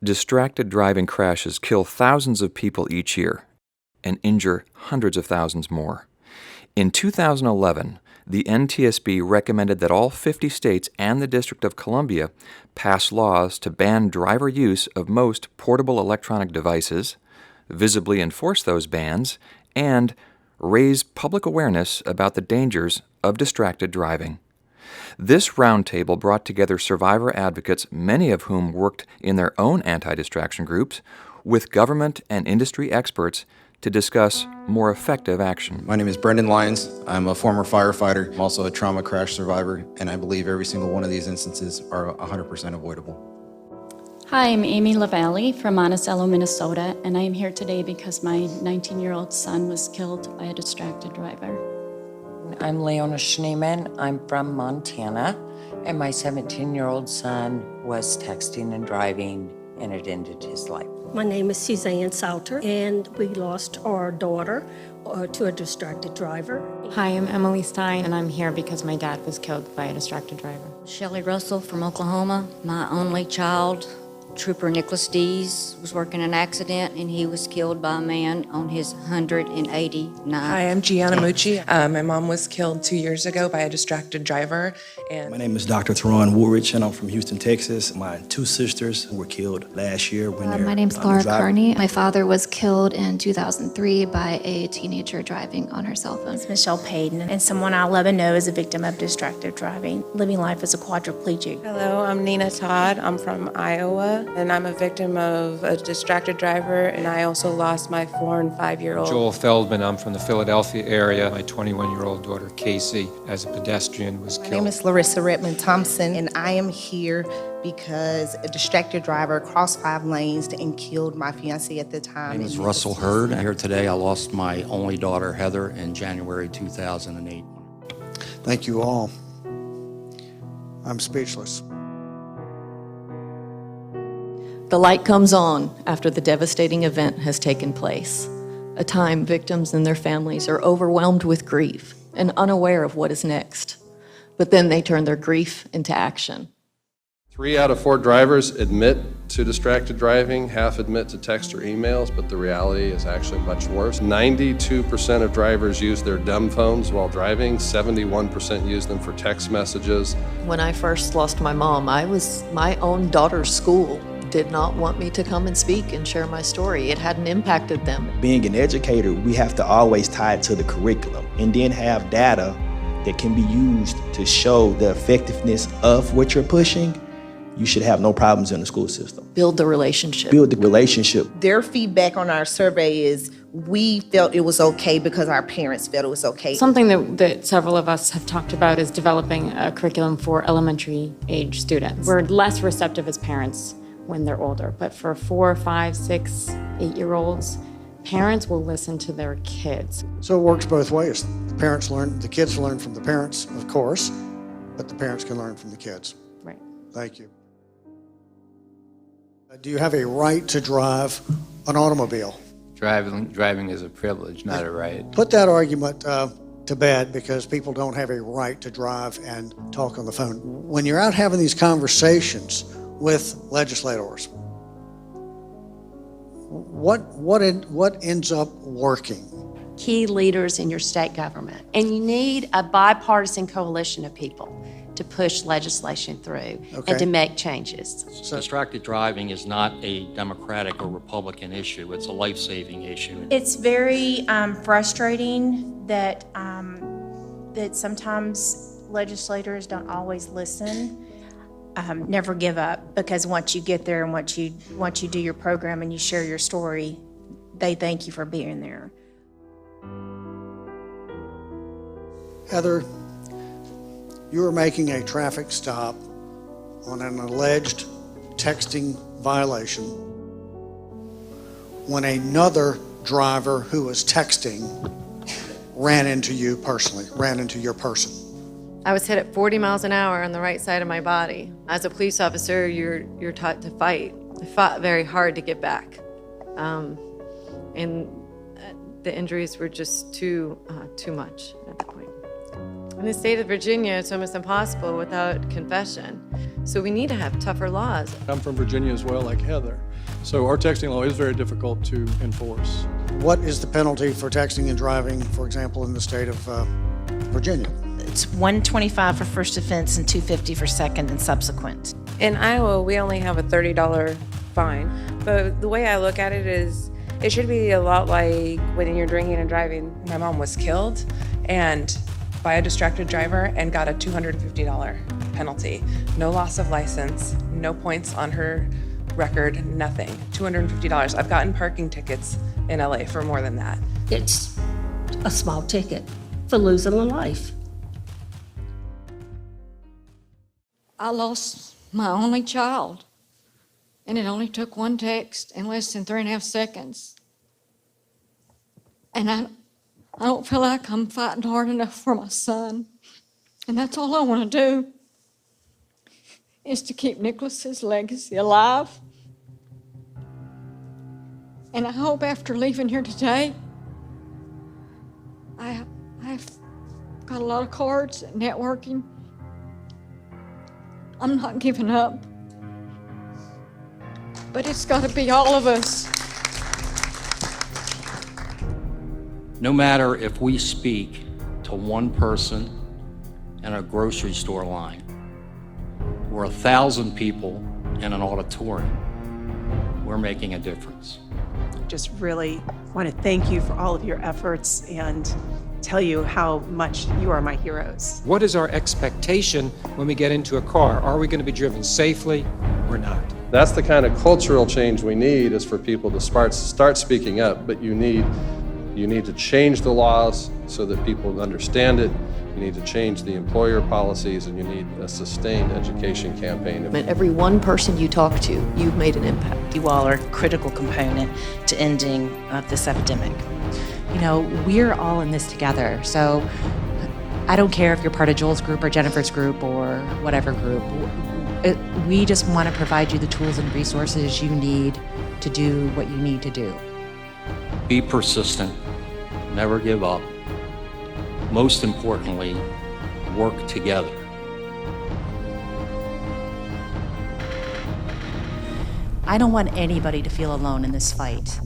Distracted driving crashes kill thousands of people each year and injure hundreds of thousands more. In 2011, the NTSB recommended that all 50 states and the District of Columbia pass laws to ban driver use of most portable electronic devices, visibly enforce those bans, and raise public awareness about the dangers of distracted driving. This roundtable brought together survivor advocates, many of whom worked in their own anti-distraction groups, with government and industry experts to discuss more effective action. My name is Brendan Lyons. I'm a former firefighter. I'm also a trauma crash survivor, and I believe every single one of these instances are 100% avoidable. Hi, I'm Amy LaValle from Monticello, Minnesota, and I am here today because my 19-year-old son was killed by a distracted driver. I'm Leona Schneeman. I'm from Montana, and my 17-year-old son was texting and driving, and it ended his life. My name is Suzanne Salter, and we lost our daughter to a distracted driver. Hi, I'm Emily Stein, and I'm here because my dad was killed by a distracted driver. Shelley Russell from Oklahoma. My only child, Trooper Nicholas Dees, was working an accident, and he was killed by a man on his 189th. Hi, I'm Gianna Mucci. My mom was killed 2 years ago by a distracted driver. And my name is Dr. Teron Woolrich, and I'm from Houston, Texas. My two sisters were killed last year when My name's Laura Carney. My father was killed in 2003 by a teenager driving on her cell phone. It's Michelle Payton, and someone I love and know is a victim of distracted driving, living life as a quadriplegic. Hello, I'm Nina Todd. I'm from Iowa, and I'm a victim of a distracted driver, and I also lost my 4- and 5-year-old. Joel Feldman. I'm from the Philadelphia area. My 21-year-old daughter, Casey, as a pedestrian, was killed. My name is Larissa Redmond Thompson, and I am here because a distracted driver crossed 5 lanes and killed my fiancé at the time. My name is Russell Hurd. Here today, I lost my only daughter, Heather, in January 2008. Thank you all. I'm speechless. The light comes on after the devastating event has taken place, a time victims and their families are overwhelmed with grief and unaware of what is next. But then they turn their grief into action. 3 out of 4 drivers admit to distracted driving, half admit to text or emails, but the reality is actually much worse. 92% of drivers use their dumb phones while driving, 71% use them for text messages. When I first lost my mom, my own daughter's school did not want me to come and speak and share my story. It hadn't impacted them. Being an educator, we have to always tie it to the curriculum and then have data that can be used to show the effectiveness of what you're pushing. You should have no problems in the school system. Build the relationship. Build the relationship. Their feedback on our survey is we felt it was okay because our parents felt it was okay. Something that several of us have talked about is developing a curriculum for elementary age students. We're less receptive as parents when they're older, but for 4, 5, 6, 8-year-olds, parents will listen to their kids. So it works both ways. The kids learn from the parents, of course, but the parents can learn from the kids. Right. Thank you. Do you have a right to drive an automobile? Driving is a privilege, not a right. Put that argument to bed, because people don't have a right to drive and talk on the phone. When you're out having these conversations with legislators, what ends up working? Key leaders in your state government. And you need a bipartisan coalition of people to push legislation through and to make changes. Distracted driving is not a Democratic or Republican issue. It's a life-saving issue. It's very frustrating that that sometimes legislators don't always listen. Never give up, because once you get there and once you do your program and you share your story, they thank you for being there. Heather, you were making a traffic stop on an alleged texting violation when another driver who was texting ran into you personally, ran into your person. I was hit at 40 miles an hour on the right side of my body. As a police officer, you're taught to fight. I fought very hard to get back. And the injuries were just too much at that point. In the state of Virginia, it's almost impossible without confession. So we need to have tougher laws. I'm from Virginia as well, like Heather. So our texting law is very difficult to enforce. What is the penalty for texting and driving, for example, in the state of Virginia? It's $125 for first offense and $250 for second and subsequent. In Iowa, we only have a $30 fine. But the way I look at it is, it should be a lot like when you're drinking and driving. My mom was killed and by a distracted driver and got a $250 penalty. No loss of license, no points on her record, nothing. $250. I've gotten parking tickets in LA for more than that. It's a small ticket for losing a life. I lost my only child, and it only took one text in less than 3.5 seconds. And I don't feel like I'm fighting hard enough for my son. And that's all I want to do, is to keep Nicholas's legacy alive. And I hope after leaving here today, I've got a lot of cards and networking. I'm not giving up. But it's got to be all of us. No matter if we speak to one person in a grocery store line or 1,000 people in an auditorium, we're making a difference. Just really want to thank you for all of your efforts and tell you how much you are my heroes. What is our expectation when we get into a car? Are we going to be driven safely or not? That's the kind of cultural change we need, is for people to start speaking up, but you need to change the laws so that people understand it. You need to change the employer policies, and you need a sustained education campaign. Every one person you talk to, you've made an impact. You all are a critical component to ending this epidemic. You know, we're all in this together. So I don't care if you're part of Joel's group or Jennifer's group or whatever group. We just want to provide you the tools and resources you need to do what you need to do. Be persistent, never give up. Most importantly, work together. I don't want anybody to feel alone in this fight.